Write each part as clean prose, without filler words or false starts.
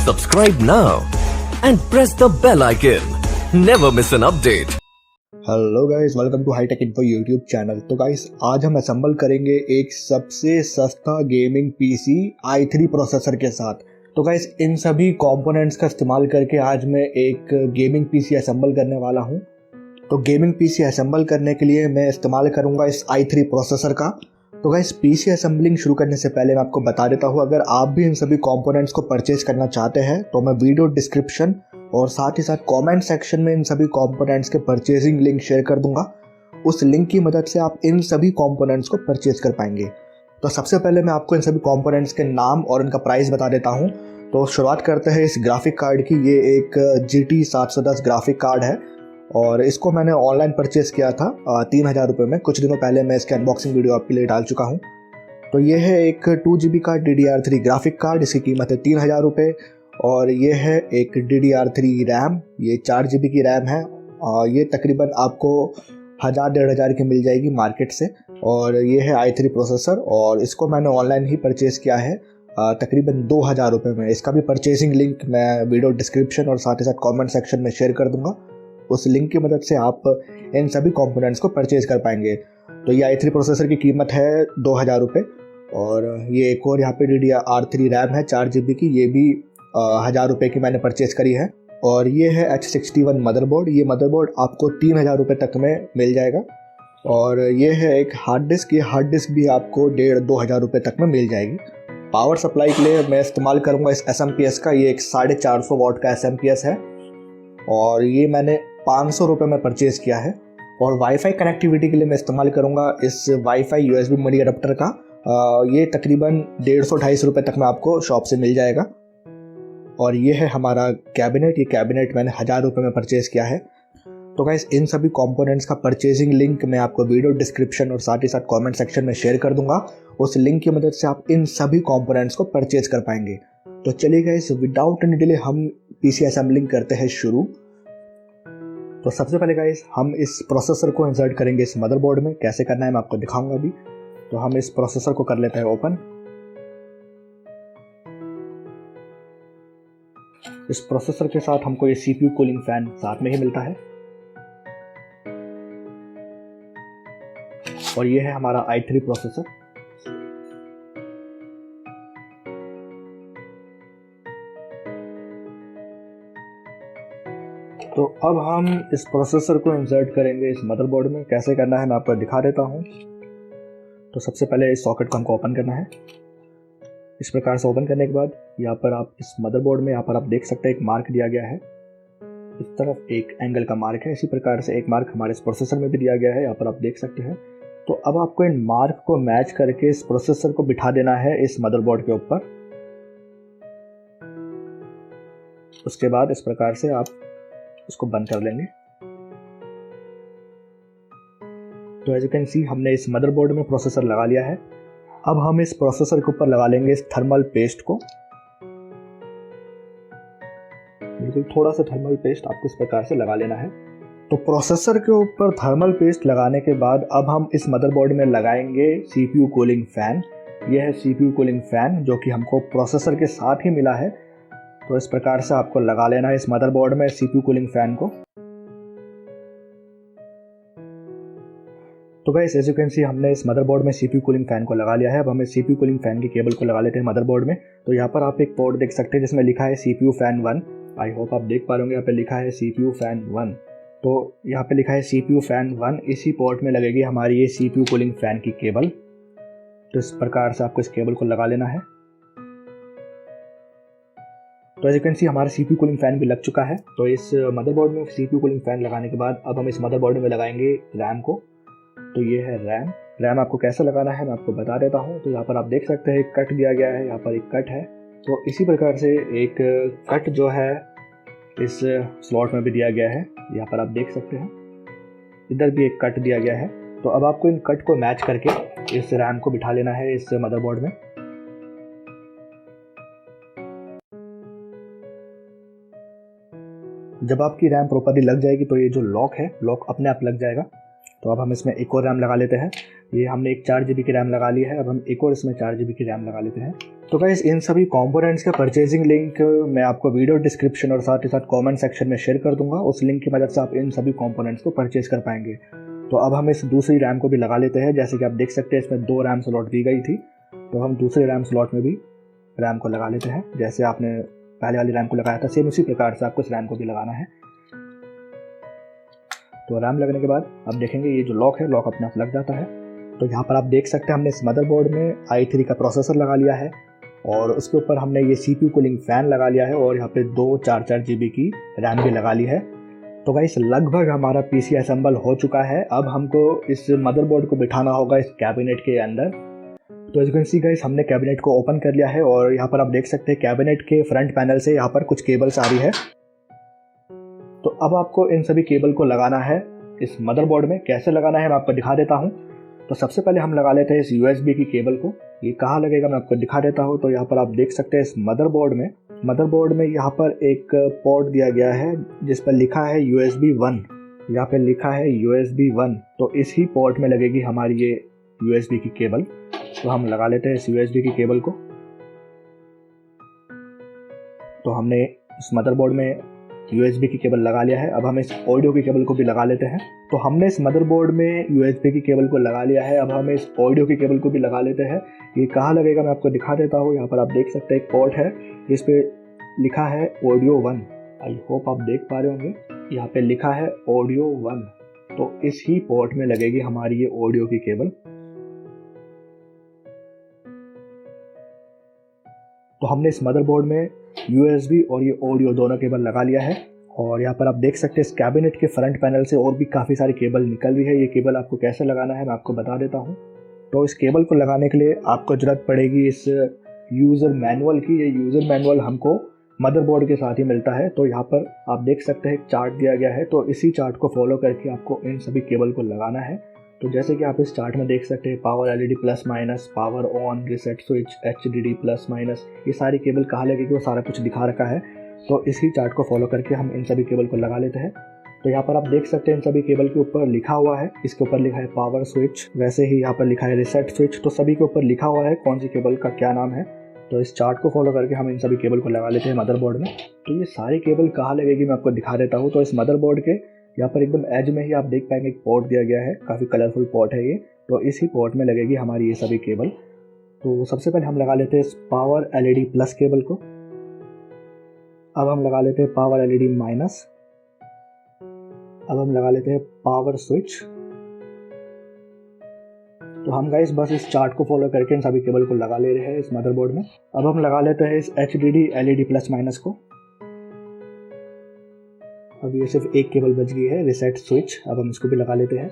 Subscribe now and press the bell icon. Never miss an update. Hello guys, welcome to hitech info YouTube channel. तो guys, आज हम assemble करेंगे एक सबसे सस्ता गेमिंग पीसी i3 प्रोसेसर के साथ। तो गाइस, इन सभी कंपोनेंट्स का इस्तेमाल करके आज मैं एक गेमिंग पीसी असेंबल करने वाला हूं। तो गेमिंग पीसी असेंबल करने के लिए मैं इस्तेमाल करूंगा इस i3 प्रोसेसर का। तो गाइस, पीसी असेंबलिंग शुरू करने से पहले मैं आपको बता देता हूं, अगर आप भी इन सभी कंपोनेंट्स को परचेज करना चाहते हैं तो मैं वीडियो डिस्क्रिप्शन और साथ ही साथ कमेंट सेक्शन में इन सभी कंपोनेंट्स के परचेजिंग लिंक शेयर कर दूंगा। उस लिंक की मदद से आप इन सभी कंपोनेंट्स को परचेज कर पाएंगे। तो सबसे पहले मैं आपको इन सभी कंपोनेंट्स के नाम और इनका प्राइस बता देता हूं। तो शुरुआत करते हैं इस ग्राफिक कार्ड की। ये एक GT 710 ग्राफिक कार्ड है और इसको मैंने ऑनलाइन परचेज किया था 3000 रुपये में। कुछ दिनों पहले मैं इसकी अनबॉक्सिंग वीडियो आपके लिए डाल चुका हूँ। तो ये है एक 2GB का DDR3 ग्राफिक कार्ड। इसकी कीमत है 3000 रुपये। और ये है एक DDR3 रैम, ये 4GB की रैम है। ये तकरीबन आपको 1000-1500 की मिल जाएगी मार्केट से। और ये है i3 प्रोसेसर और इसको मैंने ऑनलाइन ही परचेज़ किया है तकरीबन 2000 रुपये में। इसका भी परचेजिंग लिंक मैं वीडियो डिस्क्रिप्शन और साथ ही साथ कमेंट सेक्शन में शेयर कर दूंगा। उस लिंक की मदद से आप इन सभी कंपोनेंट्स को परचेज कर पाएंगे। तो ये i3 प्रोसेसर की कीमत है 2000 रुपये। और ये एक और यहाँ पे DDR3 रैम है 4GB की, ये भी 1000 रुपये की मैंने परचेज करी है। और ये है H61 मदरबोर्ड। ये मदरबोर्ड आपको 3000 रुपये तक में मिल जाएगा। और ये है एक हार्ड डिस्क। ये हार्ड डिस्क भी आपको 1500-2000 रुपये तक में मिल जाएगी। पावर सप्लाई के लिए मैं इस्तेमाल करूँगा इस SMPS का। ये एक 450 वाट का SMPS है और ये मैंने 500 रुपये में परचेज किया है। और वाईफाई कनेक्टिविटी के लिए मैं इस्तेमाल करूँगा इस वाईफाई USB मडी अडाप्टर का। ये तकरीबन 150-250 रुपये तक में आपको शॉप से मिल जाएगा। और ये है हमारा कैबिनेट। ये कैबिनेट मैंने 1000 रुपये में परचेज़ किया है। तो गाइस, इन सभी कंपोनेंट्स का परचेजिंग लिंक मैं आपको वीडियो डिस्क्रिप्शन और साथ ही साथ कमेंट सेक्शन में शेयर कर दूंगा। उस लिंक की मदद से आप इन सभी कंपोनेंट्स को परचेज कर पाएंगे। तो चलिए गाइस, विदाउट एनी डिले हम पीसी असेंबलिंग करते हैं शुरू। तो सबसे पहले गाइस, हम इस प्रोसेसर को इंसर्ट करेंगे इस मदरबोर्ड में। कैसे करना है मैं आपको दिखाऊंगा अभी। तो हम इस प्रोसेसर को कर लेते हैं ओपन। इस प्रोसेसर के साथ हमको ये CPU कूलिंग फैन साथ में ही मिलता है। और ये है हमारा i3 प्रोसेसर। तो अब हम इस प्रोसेसर को इंसर्ट करेंगे इस मदरबोर्ड में। कैसे करना है मैं आपको दिखा देता हूँ। तो सबसे पहले इस सॉकेट को हमको ओपन करना है। इस प्रकार से ओपन करने के बाद यहाँ पर आप इस मदरबोर्ड में यहाँ पर आप देख सकते हैं एक मार्क दिया गया है। इस तरफ एक एंगल का मार्क है। इसी प्रकार से एक मार्क हमारे इस प्रोसेसर में भी दिया गया है, यहाँ पर आप देख सकते हैं। तो अब आपको इन मार्क को मैच करके इस प्रोसेसर को बिठा देना है इस मदरबोर्ड के ऊपर। उसके बाद इस प्रकार से आप इसको बंद कर लेंगे। तो एज यू कैन सी, हमने इस मदरबोर्ड में प्रोसेसर लगा लिया है। अब हम इस प्रोसेसर के ऊपर लगा लेंगे इस थर्मल पेस्ट को। बिल्कुल थोड़ा सा थर्मल पेस्ट आपको इस प्रकार से लगा लेना है। तो प्रोसेसर के ऊपर थर्मल पेस्ट लगाने के बाद अब हम इस मदरबोर्ड में लगाएंगे CPU कूलिंग फैन। यह है CPU कूलिंग फैन जो कि हमको प्रोसेसर के साथ ही मिला है। तो इस प्रकार से आपको लगा लेना है इस मदरबोर्ड में CPU कूलिंग फैन को। तो guys, as you can see, हमने इस मदरबोर्ड में CPU कूलिंग फैन को लगा लिया है। अब हम इस CPU कूलिंग फैन की केबल को लगा लेते हैं मदरबोर्ड में। तो यहाँ पर आप एक पोर्ट देख सकते हैं जिसमें लिखा है CPU फैन 1। आई होप आप देख पा रहे होंगे, यहाँ पे लिखा है CPU फैन 1। तो यहाँ पे लिखा है CPU फैन 1। इसी पोर्ट में लगेगी हमारी ये CPU कूलिंग फैन की केबल। तो इस प्रकार से आपको इस केबल को लगा लेना है। तो एज यू कैन सी, हमारा CPU कूलिंग फैन भी लग चुका है। तो इस मदरबोर्ड में CPU कूलिंग फैन लगाने के बाद अब हम इस मदरबोर्ड में लगाएंगे रैम को। तो ये है रैम। रैम आपको कैसे लगाना है मैं आपको बता देता हूँ। तो यहाँ पर आप देख सकते हैं कट दिया गया है, यहाँ पर एक कट है। तो इसी प्रकार से एक कट जो है इस स्लॉट में भी दिया गया है, यहाँ पर आप देख सकते हैं। इधर भी एक कट दिया गया है। तो अब आपको इन कट को मैच करके इस रैम को बिठा लेना है इस मदरबोर्ड में। जब आपकी रैम प्रॉपर्ली लग जाएगी तो ये जो लॉक है, लॉक अपने आप लग जाएगा। तो अब हम इसमें एक और रैम लगा लेते हैं। ये हमने एक 4 GB की रैम लगा ली है। अब हम एक और इसमें 4 GB की रैम लगा लेते हैं। तो गाइस इन सभी कंपोनेंट्स का परचेजिंग लिंक मैं आपको वीडियो डिस्क्रिप्शन और साथ ही साथ कमेंट सेक्शन में शेयर कर दूंगा। उस लिंक की मदद से आप इन सभी कंपोनेंट्स को परचेज कर पाएंगे। तो अब हम इस दूसरी रैम को भी लगा लेते हैं। जैसे कि आप देख सकते हैं इसमें 2 रैम स्लॉट दी गई थी, तो हम दूसरे रैम स्लॉट में भी रैम को लगा लेते हैं। जैसे आपने पहले वाली रैम को लगाया था सेम उसी प्रकार से आपको इस रैम को भी लगाना है। तो रैम लगने के बाद अब देखेंगे ये जो लॉक है, लॉक अपने आप लग जाता है। तो यहाँ पर आप देख सकते हैं हमने इस मदरबोर्ड में i3 का प्रोसेसर लगा लिया है और उसके ऊपर हमने ये CPU कूलिंग फैन लगा लिया है और यहाँ पे 2 4 GB की रैम भी लगा ली है। तो गाइस लगभग हमारा PC असेंबल हो चुका है। अब हमको इस मदरबोर्ड को बिठाना होगा इस कैबिनेट के अंदर। तो as you can see guys हमने कैबिनेट को ओपन कर लिया है और यहाँ पर आप देख सकते हैं कैबिनेट के फ्रंट पैनल से यहाँ पर कुछ केबल्स आ रही है। तो अब आपको इन सभी केबल को लगाना है इस मदरबोर्ड में। कैसे लगाना है मैं आपको दिखा देता हूँ। तो सबसे पहले हम लगा लेते हैं इस USB की केबल को। ये कहाँ लगेगा मैं आपको दिखा देता हूँ। तो यहाँ पर आप देख सकते हैं इस मदरबोर्ड में यहाँ पर एक पोर्ट दिया गया है जिस पर लिखा है USB 1। यहाँ पे लिखा है USB 1। तो इसी पोर्ट में लगेगी हमारी ये USB की केबल। तो हम लगा लेते हैं इस USB की केबल को। तो हमने इस मदरबोर्ड में USB की केबल लगा लिया है। अब हम इस ऑडियो की केबल को भी लगा लेते हैं। तो हमने इस मदरबोर्ड में USB की केबल को लगा लिया है। अब हम इस ऑडियो की केबल को भी लगा लेते हैं। ये कहाँ लगेगा मैं आपको दिखा देता हूँ। यहाँ पर आप देख सकते हैं एक पोर्ट है जिस पे लिखा है ऑडियो 1। आई होप आप देख पा रहे होंगे, यहाँ पे लिखा है ऑडियो 1। तो इस ही पोर्ट में लगेगी हमारी ये ऑडियो की केबल। तो हमने इस मदरबोर्ड में USB और ये ऑडियो दोनों केबल लगा लिया है। और यहाँ पर आप देख सकते हैं इस कैबिनेट के फ्रंट पैनल से और भी काफ़ी सारी केबल निकल रही है। ये केबल आपको कैसे लगाना है मैं आपको बता देता हूँ। तो इस केबल को लगाने के लिए आपको ज़रूरत पड़ेगी इस यूज़र मैनुअल की। ये यूज़र मैनुअल हमको मदरबोर्ड के साथ ही मिलता है। तो यहाँ पर आप देख सकते हैं एक चार्ट दिया गया है। तो इसी चार्ट को फॉलो करके आपको इन सभी केबल को लगाना है। तो जैसे कि आप इस चार्ट में देख सकते हैं power LED plus minus, power on, reset switch, HDD plus minus, ये सारी केबल कहाँ लगेगी वो सारा कुछ दिखा रखा है। तो इसी चार्ट को फॉलो करके हम इन सभी केबल को लगा लेते हैं। तो यहाँ पर आप देख सकते हैं इन सभी केबल के ऊपर लिखा हुआ है, इसके ऊपर लिखा है पावर स्विच, वैसे ही यहाँ पर लिखा है रिसेट स्विच। तो सभी के ऊपर लिखा हुआ है कौन सी केबल का क्या नाम है। तो इस चार्ट को फॉलो करके हम इन सभी केबल को लगा लेते हैं मदरबोर्ड में। तो ये सारी केबल कहाँ लगेगी मैं आपको दिखा देता हूँ। तो इस मदरबोर्ड के यहाँ पर एकदम एज में ही आप देख पाएंगे एक पोर्ट दिया गया है, काफ़ी कलरफुल पोर्ट है ये। तो इसी पोर्ट में लगेगी हमारी ये सभी केबल। तो सबसे पहले हम लगा लेते हैं इस पावर LED प्लस केबल को। अब हम लगा लेते हैं पावर LED माइनस। अब हम लगा लेते हैं पावर स्विच। तो हम गाइस बस इस चार्ट को फॉलो करके इन सभी केबल को लगा ले रहे हैं इस मदरबोर्ड में। अब हम लगा लेते हैं इस HDD LED प्लस माइनस को। अब ये सिर्फ एक केबल बच गई है, रिसेट स्विच। अब हम इसको भी लगा लेते हैं।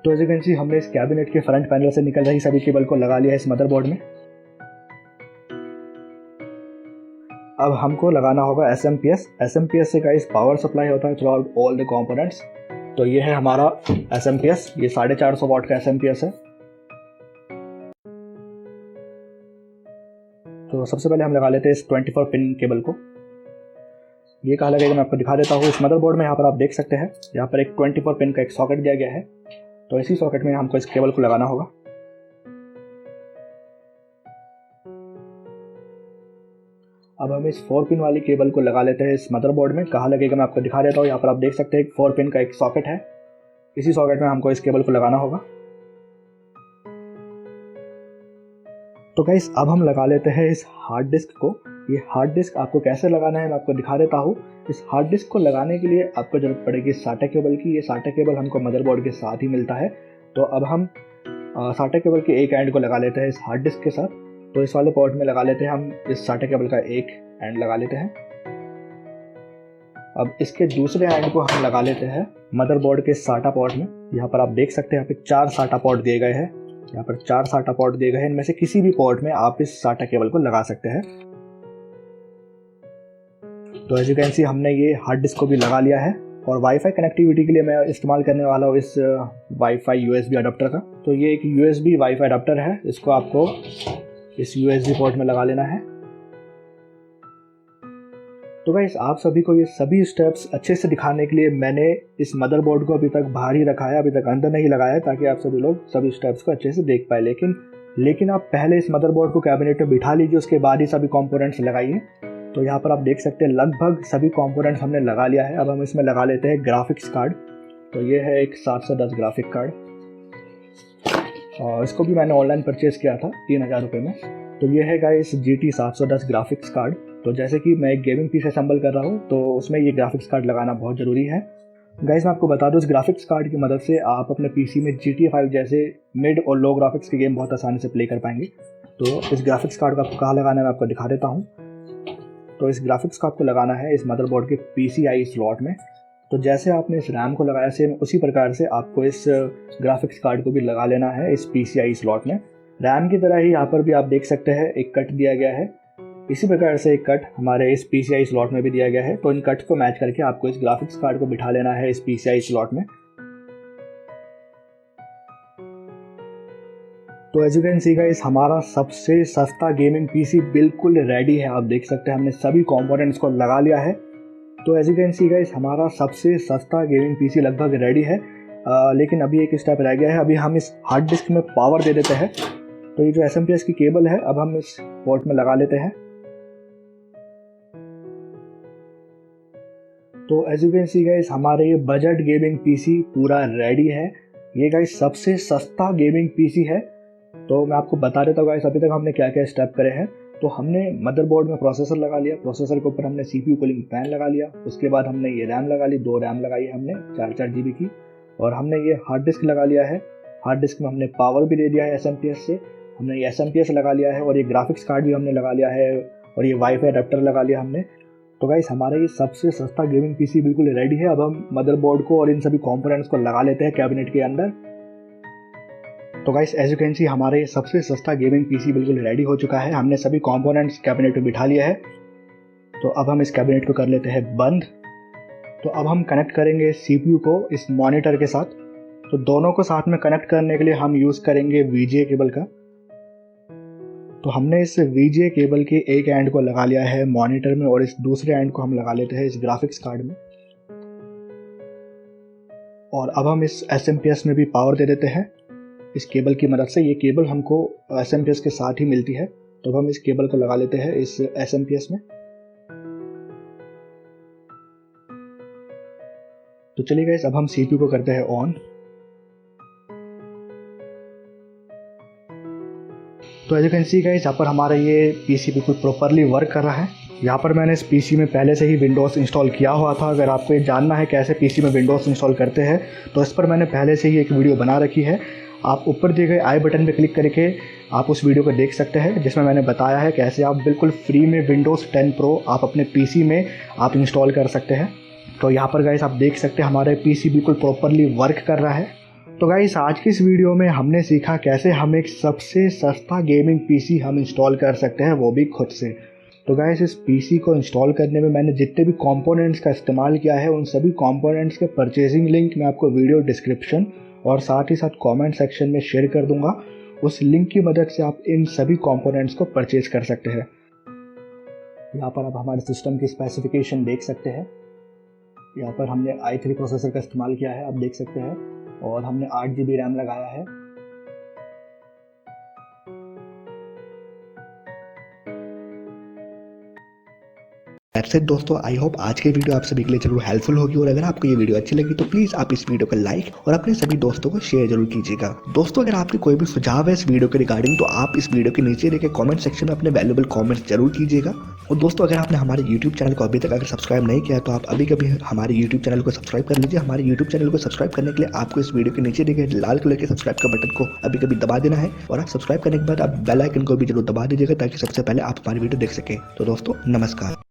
तो एज यू कैन सी हमने इस कैबिनेट के फ्रंट पैनल से निकल रही सभी केबल को लगा लिया है इस मदरबोर्ड में। अब हमको लगाना होगा SMPS से गाइस पावर सप्लाई होता है through out all the components. तो ये है हमारा SMPS, ये 450 वाट का SMPS है। तो सबसे पहले हम लगा लेते हैं इस 24 पिन केबल को। ये कहाँ लगेगा मैं आपको दिखा देता हूँ। इस मदरबोर्ड में यहाँ पर आप देख सकते हैं यहाँ पर एक 24 पिन का एक सॉकेट दिया गया है। तो इसी सॉकेट में हमको इस केबल को लगाना होगा। अब हम इस 4 पिन वाली केबल को लगा लेते हैं इस मदरबोर्ड में। कहाँ लगेगा मैं आपको दिखा देता हूँ। यहाँ पर आप देख सकते हैं एक 4 पिन का एक सॉकेट है, इसी सॉकेट में हमको इस केबल को लगाना होगा। तो गाइस अब हम लगा लेते हैं इस हार्ड डिस्क को। ये हार्ड डिस्क आपको कैसे लगाना है मैं आपको दिखा देता हूँ। इस हार्ड डिस्क को लगाने के लिए आपको जरूरत पड़ेगी SATA केबल की। ये SATA केबल हमको मदरबोर्ड के साथ ही मिलता है। तो अब हम SATA केबल के एक एंड को लगा लेते हैं इस हार्ड डिस्क के साथ। तो इस वाले पोर्ट में लगा लेते हैं हम इस SATA केबल का एक एंड लगा लेते हैं। अब इसके दूसरे एंड को हम लगा लेते हैं मदरबोर्ड के SATA पोर्ट में। यहाँ पर आप देख सकते हैं यहाँ पे 4 SATA पोर्ट दिए गए हैं। यहाँ पर 4 SATA पोर्ट दिए गए हैं। इनमें से किसी भी पोर्ट में आप इस SATA केबल को लगा सकते हैं। तो एज यू कैन सी हमने ये हार्ड डिस्क को भी लगा लिया है। और वाईफाई कनेक्टिविटी के लिए मैं इस्तेमाल करने वाला हूँ इस वाईफाई USB अडाप्टर का। तो ये एक USB वाईफाई अडाप्टर है, इसको आपको इस USB पोर्ट में लगा लेना है। तो गाइस आप सभी को ये सभी स्टेप्स अच्छे से दिखाने के लिए मैंने इस मदरबोर्ड को अभी तक बाहर ही रखा है, अभी तक अंदर नहीं लगाया है, ताकि आप सभी लोग सभी स्टेप्स को अच्छे से देख पाए। लेकिन आप पहले इस मदरबोर्ड को कैबिनेट में बिठा लीजिए, उसके बाद ही सभी कंपोनेंट्स लगाइए। तो यहाँ पर आप देख सकते हैं लगभग सभी कंपोनेंट्स हमने लगा लिया है। अब हम इसमें लगा लेते हैं ग्राफिक्स कार्ड। तो ये है एक 710 ग्राफिक कार्ड, और इसको भी मैंने ऑनलाइन परचेज़ किया था 3000 रुपये में। तो ये है गाइस GT 710 ग्राफिक्स कार्ड। तो जैसे कि मैं एक गेमिंग पीसी असेंबल कर रहा हूँ, तो उसमें ये ग्राफिक्स कार्ड लगाना बहुत ज़रूरी है। गाइस मैं आपको बता दूँ, इस ग्राफिक्स कार्ड की मदद से आप अपने पीसी में GTA 5 जैसे मिड और लो ग्राफिक्स के गेम बहुत आसानी से प्ले कर पाएंगे। तो इस ग्राफिक्स कार्ड को आपको कहाँ लगाना है मैं आपको दिखा देता हूँ। तो इस ग्राफिक्स को आपको लगाना है इस मदरबोर्ड के PCI स्लॉट में। तो जैसे आपने इस रैम को लगाया सेम उसी प्रकार से आपको इस ग्राफिक्स कार्ड को भी लगा लेना है इस PCI स्लॉट में। रैम की तरह ही यहाँ पर भी आप देख सकते हैं एक कट दिया गया है, इसी प्रकार से एक कट हमारे इस PCI स्लॉट में भी दिया गया है। तो इन कट्स को मैच करके आपको इस ग्राफिक्स कार्ड को बिठा लेना है इस PCI स्लॉट में। तो as you can see guys, हमारा सबसे सस्ता गेमिंग पीसी बिल्कुल रेडी है। आप देख सकते हैं हमने सभी कंपोनेंट्स को लगा लिया है। तो as you can see guys, हमारा सबसे सस्ता गेमिंग पीसी लगभग रेडी है। लेकिन अभी एक स्टेप रह गया है। अभी हम इस हार्ड डिस्क में पावर दे देते हैं। तो ये जो SMPS की केबल है अब हम इस पोर्ट में लगा लेते हैं। तो as you can see guys, हमारे ये बजट गेमिंग पीसी पूरा रेडी है। ये गाइस सबसे सस्ता गेमिंग पीसी है। तो मैं आपको बता देता हूँ गाइस, अभी तक हमने क्या क्या स्टेप करे हैं। तो हमने मदरबोर्ड में प्रोसेसर लगा लिया, प्रोसेसर के ऊपर हमने CPU कूलिंग फैन लगा लिया, उसके बाद हमने ये रैम लगा ली, 2 रैम लगाई है हमने 4 GB की, और हमने ये हार्ड डिस्क लगा लिया है। हार्ड डिस्क में हमने पावर भी दे दिया है SMPS से, हमने ये SMPS लगा लिया है, और ये ग्राफिक्स कार्ड भी हमने लगा लिया है, और ये वाईफाई अडेप्टर लगा लिया हमने। तो गाइस हमारा ये सबसे सस्ता गेमिंग पीसी बिल्कुल रेडी है। अब हम मदरबोर्ड को और इन सभी कंपोनेंट्स को लगा लेते हैं कैबिनेट के अंदर। तो guys as you can see, हमारा ये सबसे सस्ता गेमिंग पीसी बिल्कुल रेडी हो चुका है। हमने सभी कंपोनेंट्स कैबिनेट में बिठा लिया है। तो अब हम इस कैबिनेट को कर लेते हैं बंद। तो अब हम कनेक्ट करेंगे CPU को इस मॉनिटर के साथ। तो दोनों को साथ में कनेक्ट करने के लिए हम यूज़ करेंगे VGA केबल का। तो हमने इस VGA केबल के एक एंड को लगा लिया है मॉनिटर में, और इस दूसरे एंड को हम लगा लेते हैं इस ग्राफिक्स कार्ड में। और अब हम इस SMPS में भी पावर दे देते हैं इस केबल की मदद से। ये केबल हमको SMPS के साथ ही मिलती है। तो अब हम इस केबल को लगा लेते हैं इस SMPS में। तो चलिए गाइस, अब हम CPU को करते हैं ऑन। तो as you can see guys, यहाँ पर हमारा ये पीसी बिल्कुल प्रॉपरली वर्क कर रहा है। यहाँ पर मैंने इस पीसी में पहले से ही विंडोज़ इंस्टॉल किया हुआ था। अगर आपको ये जानना है कैसे पीसी में विंडोज़ इंस्टॉल करते हैं, तो इस पर मैंने पहले से ही एक वीडियो बना रखी है। आप ऊपर दिए गए आई बटन पर क्लिक करके आप उस वीडियो को देख सकते हैं, जिसमें मैंने बताया है कैसे आप बिल्कुल फ्री में विंडोज़ 10 Pro आप अपने पीसी में आप इंस्टॉल कर सकते हैं। तो यहाँ पर गाइस आप देख सकते हैं हमारे पीसी बिल्कुल प्रॉपरली वर्क कर रहा है। तो गाइस आज की इस वीडियो में हमने सीखा कैसे हम एक सबसे सस्ता गेमिंग पीसी हम इंस्टॉल कर सकते हैं, वो भी खुद से। तो गाइस इस पीसी को इंस्टॉल करने में मैंने जितने भी कंपोनेंट्स का इस्तेमाल किया है, उन सभी कंपोनेंट्स के परचेजिंग लिंक मैं आपको वीडियो डिस्क्रिप्शन और साथ ही साथ कमेंट सेक्शन में शेयर कर दूंगा। उस लिंक की मदद से आप इन सभी कंपोनेंट्स को परचेज कर सकते हैं। यहाँ पर आप हमारे सिस्टम की स्पेसिफिकेशन देख सकते हैं। यहाँ पर हमने i3 प्रोसेसर का इस्तेमाल किया है, आप देख सकते हैं, और हमने 8 GB रैम लगाया है। दैट्स इट दोस्तों, आई होप आज की वीडियो आप सभी के लिए जरूर हेल्पफुल होगी। और अगर आपको ये वीडियो अच्छी लगी तो प्लीज़ आप इस वीडियो को लाइक और अपने सभी दोस्तों को शेयर जरूर कीजिएगा। दोस्तों अगर आपके कोई भी सुझाव है इस वीडियो के रिगार्डिंग, तो आप इस वीडियो के नीचे देखे कमेंट सेक्शन में अपने वैल्यूएबल कमेंट्स जरूर कीजिएगा। और दोस्तों अगर आपने हमारे यूट्यूब चैनल को अभी तक अगर सब्सक्राइब नहीं किया तो आप अभी कभी हमारे यूट्यूब चैनल को सब्सक्राइब कर लीजिए। हमारे यूट्यूब चैनल को सब्सक्राइब करने के लिए आपको इस वीडियो के नीचे देखे लाल कलर के सब्सक्राइब का बटन को अभी कभी दबा देना है, और आप सब्सक्राइब करने के बाद आप बेल आइकन को भी जरूर दबा दीजिएगा, ताकि सबसे पहले आप हमारी वीडियो देख सकें। तो दोस्तों नमस्कार।